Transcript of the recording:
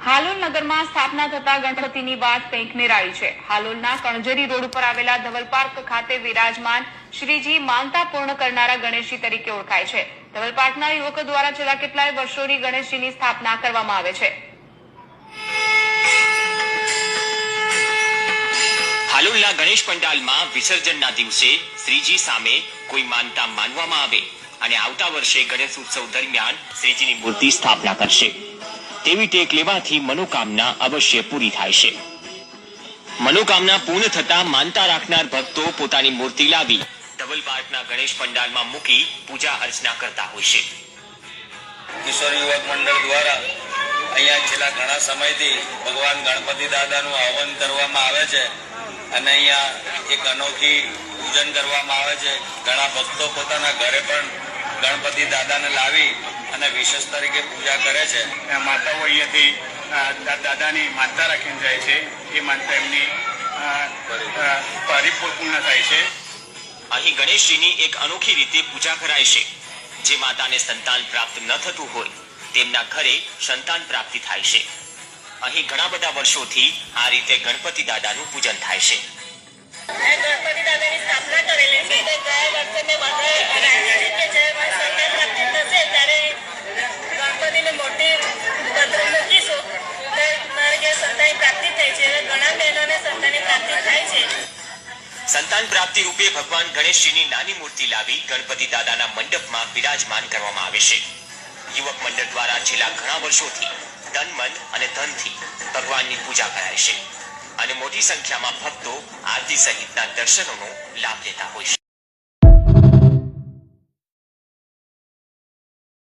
હાલોલ નગરમાં સ્થાપના થતા ગણપતિની વાત કંઈક નિરાળી છે। હાલોલના કણજરી રોડ ઉપર આવેલા ધવલ પાર્ક ખાતે વિરાજમાન શ્રીજી માનતા પૂર્ણ કરનારા ગણેશજી તરીકે ઓળખાય છે। ધવલ પાર્કના યુવકો દ્વારા છેલ્લા કેટલાય વર્ષોથી ગણેશજીની સ્થાપના કરવામાં આવે છે। હાલોલના ગણેશ પંડાલમાં વિસર્જનના દિવસે શ્રીજી સામે કોઈ માનતા માનવામાં આવે અને આવતા વર્ષે ગણેશ ઉત્સવ દરમિયાન શ્રીજીની મૂર્તિ સ્થાપના કરશે તેવી ટેક લેવાથી મનોકામના અવશ્ય પૂરી થાય છે। મનોકામના પૂર્ણ થતા માનતા રાખનાર ભક્તો પોતાની મૂર્તિ લાવી ધવલ પાર્કના ગણેશ પંડાલમાં મૂકી પૂજા અર્ચના કરતા હોય છે। કિશોર યુવક મંડળ દ્વારા અહીંયા છેલ્લા ઘણા સમયથી ભગવાન ગણપતિ દાદાનું હવન કરવામાં આવે છે અને અહીંયા એક અનોખી પૂજન કરવામાં આવે છે। ઘણા ભક્તો પોતાના ઘરે પણ ગણપતિ દાદાને લાવી અને વિશેષ તરીકે પૂજા કરે છે। માતાઓ અહીંયાથી દાદાની માનતા રાખીને જાય છે, એ માનતા એમની પરિપૂર્ણ થાય છે। અહીં ગણેશજીની એક અનોખી રીતે પૂજા કરાય છે। જે માતાને સંતાન પ્રાપ્ત ન થતું હોય તેમના ઘરે સંતાન પ્રાપ્તિ થાય છે। અહીં ઘણા બધા વર્ષોથી આ રીતે ગણપતિ દાદાનું પૂજન થાય છે। ગણપતિ દાદાની સ્થાપના કરેલી છે। ગયા વર્ષે મેં બધા કે જે સંતાન પ્રાપ્તિ થશે ત્યારે ગણપતિની મોટી પત્ર મૂકીશું તો મારે કે સંતાન પ્રાપ્તિ થઈ છે। ઘણા બહેનોને સંતાનની પ્રાપ્તિ થાય છે। સંતાન પ્રાપ્તિ રૂપે ભગવાન ગણેશજીની નાની મૂર્તિ લાવી ગણપતિ દાદાના મંડપમાં બિરાજમાન કરવામાં આવે છે। યુવક મંડળ દ્વારા છેલ્લા ઘણા વર્ષોથી તન મન અને ધનથી ભગવાનની પૂજા કરાય છે અને મોટી સંખ્યામાં ભક્તો આરતી સહિતના દર્શનોનો લાભ લેતા હોય છે।